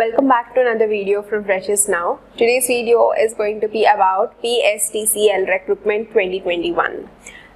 Welcome back to another video from Freshers Now. Today's video is going to be about PSTCL Recruitment 2021.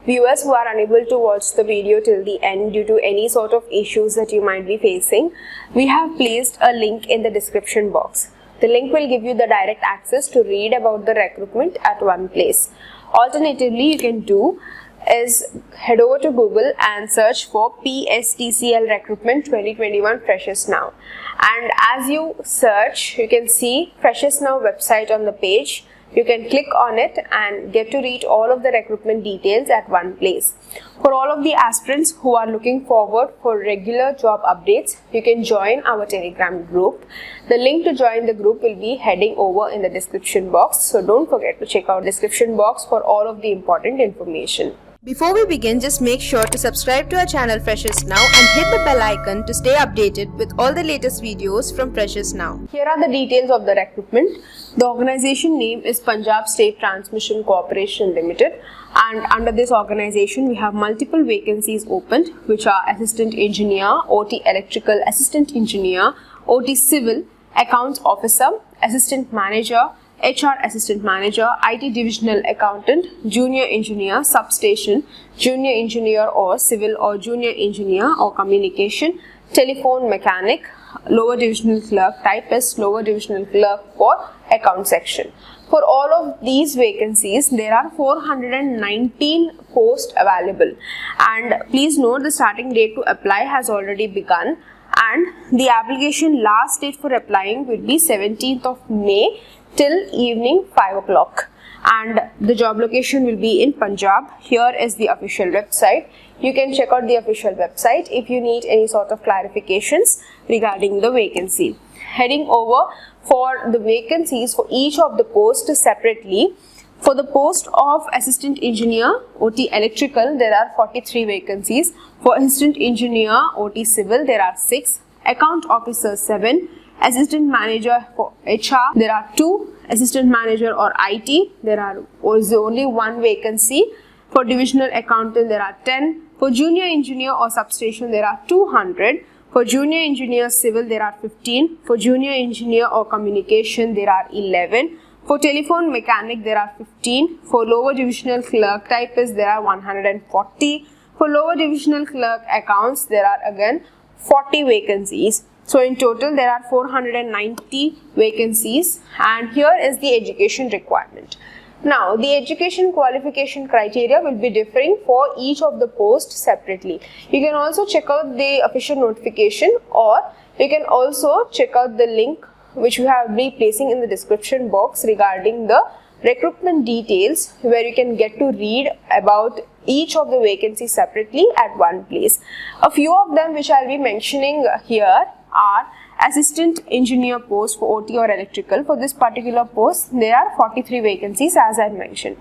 Viewers who are unable to watch the video till the end due to any sort of issues that you might be facing, we have placed a link in the description box. The link will give you the direct access to read about the recruitment at one place. Alternatively, you can do is head over to Google and search for PSTCL Recruitment 2021 Freshers Now. And as you search, you can see Freshers Now website on the page. You can click on it and get to read all of the recruitment details at one place. For all of the aspirants who are looking forward for regular job updates, you can join our Telegram group. The link to join the group will be heading over in the description box. So don't forget to check out the description box for all of the important information. Before we begin, just make sure to subscribe to our channel Freshers Now and hit the bell icon to stay updated with all the latest videos from Freshers Now. Here are the details of the recruitment. The organization name is Punjab State Transmission Corporation Limited, and under this organization we have multiple vacancies opened, which are Assistant Engineer, OT Electrical Assistant Engineer, OT Civil, Accounts Officer, Assistant Manager, HR Assistant Manager, IT Divisional Accountant, Junior Engineer, Substation, Junior Engineer or Civil or Junior Engineer or Communication, Telephone Mechanic, Lower Divisional Clerk, Typist, Lower Divisional Clerk for Account Section. For all of these vacancies, there are 419 posts available, and please note the starting date to apply has already begun, and the application last date for applying will be 17th of May till evening 5 o'clock, and the job location will be in Punjab. Here is the official website. You can check out the official website if you need any sort of clarifications regarding the vacancy. Heading over for the vacancies for each of the posts separately. For the post of Assistant Engineer, OT Electrical, there are 43 vacancies. For Assistant Engineer, OT Civil, there are 6. Account Officer, 7. Assistant Manager for HR, there are 2. Assistant Manager or IT, there is only 1 vacancy. For Divisional Accountant, there are 10. For Junior Engineer or Substation, there are 200. For Junior Engineer Civil, there are 15. For Junior Engineer or Communication, there are 11. For Telephone Mechanic, there are 15. For Lower Divisional Clerk Typist, there are 140. For Lower Divisional Clerk Accounts, there are again 40 vacancies. So in total, there are 490 vacancies, and here is the education requirement. Now, the education qualification criteria will be differing for each of the posts separately. You can also check out the official notification, or you can also check out the link which we have been placing in the description box regarding the recruitment details, where you can get to read about each of the vacancies separately at one place. A few of them which I'll be mentioning here are Assistant Engineer post for OT or Electrical. For this particular post, there are 43 vacancies as I mentioned.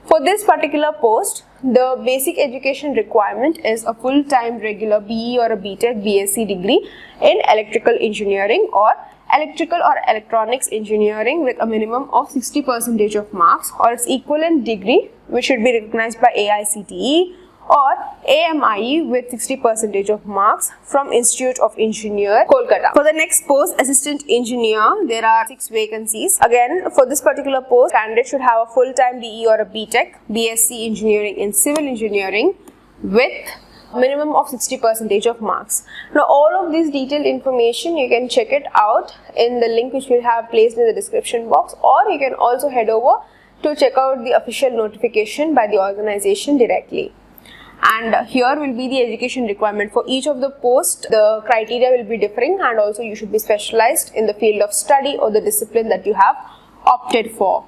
For this particular post, the basic education requirement is a full-time regular BE or a BTech BSc degree in Electrical Engineering or Electrical or Electronics Engineering with a minimum of 60% of marks, or its equivalent degree which should be recognized by AICTE, or AMIE with 60% of marks from Institute of Engineers, Kolkata. For the next post, Assistant Engineer, there are 6 vacancies. Again, for this particular post, candidate should have a full-time BE or a BTech, BSc Engineering in Civil Engineering with minimum of 60% of marks. Now, all of this detailed information, you can check it out in the link which we have placed in the description box, or you can also head over to check out the official notification by the organization directly. And here will be the education requirement for each of the posts. The criteria will be differing, and also you should be specialized in the field of study or the discipline that you have opted for.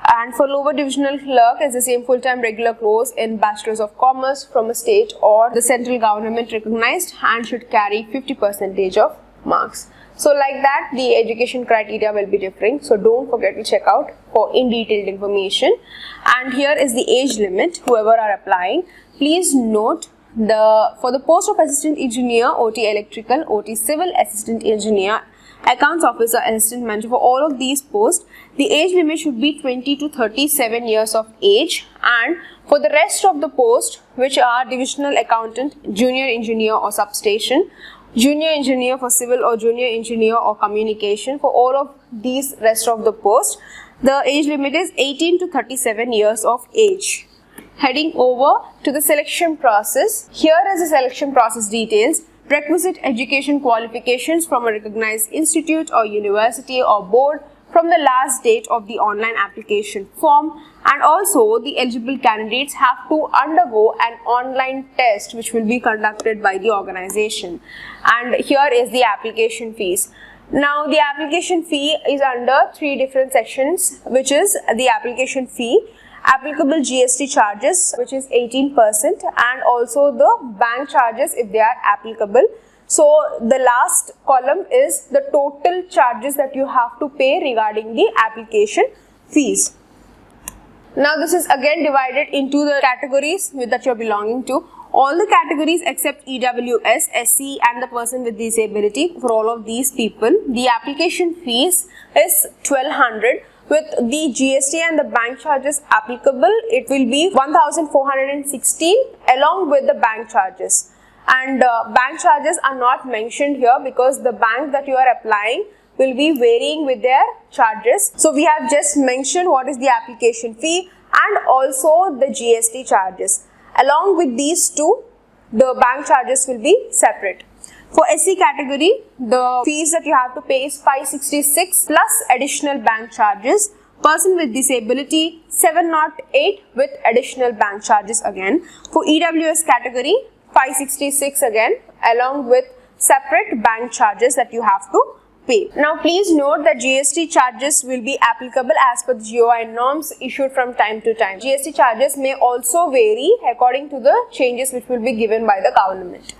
And for Lower Divisional Clerk, is the same full-time regular course in Bachelors of Commerce from a state or the central government recognized, and should carry 50% of marks. So like that, the education criteria will be differing. So don't forget to check out for in detailed information. And here is the age limit, whoever are applying. Please note for the post of Assistant Engineer, OT Electrical, OT Civil, Assistant Engineer, Accounts Officer, Assistant Manager, for all of these posts, the age limit should be 20 to 37 years of age. And for the rest of the posts, which are Divisional Accountant, Junior Engineer or Substation, junior engineer for civil or junior engineer or communication. For all of these rest of the post, the age limit is 18 to 37 years of age. Heading over to the selection process. Here is the selection process details. Requisite education qualifications from a recognized institute or university or board from the last date of the online application form, and also the eligible candidates have to undergo an online test which will be conducted by the organization. And here is the application fees. Now the application fee is under 3 different sections, which is the application fee, applicable GST charges which is 18%, and also the bank charges if they are applicable. So the last column is the total charges that you have to pay regarding the application fees. Now this is again divided into the categories that you are belonging to. All the categories except EWS, SC and the person with disability, for all of these people, the application fees is 1200. With the GST and the bank charges applicable, it will be 1416 along with the bank charges. And bank charges are not mentioned here because the bank that you are applying will be varying with their charges. So we have just mentioned what is the application fee and also the GST charges. Along with these two, the bank charges will be separate. For SC category, the fees that you have to pay is 566 plus additional bank charges. Person with disability 708 with additional bank charges again. For EWS category, 566 again along with separate bank charges that you have to pay. Now please note that GST charges will be applicable as per the GOI norms issued from time to time. GST charges may also vary according to the changes which will be given by the government.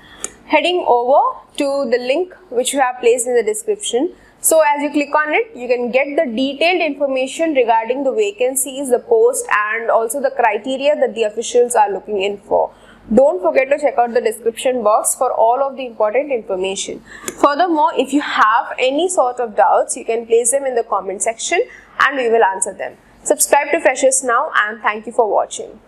Heading over to the link which we have placed in the description. So as you click on it, you can get the detailed information regarding the vacancies, the post and also the criteria that the officials are looking in for. Don't forget to check out the description box for all of the important information. Furthermore, if you have any sort of doubts, you can place them in the comment section and we will answer them. Subscribe to Freshers Now and thank you for watching.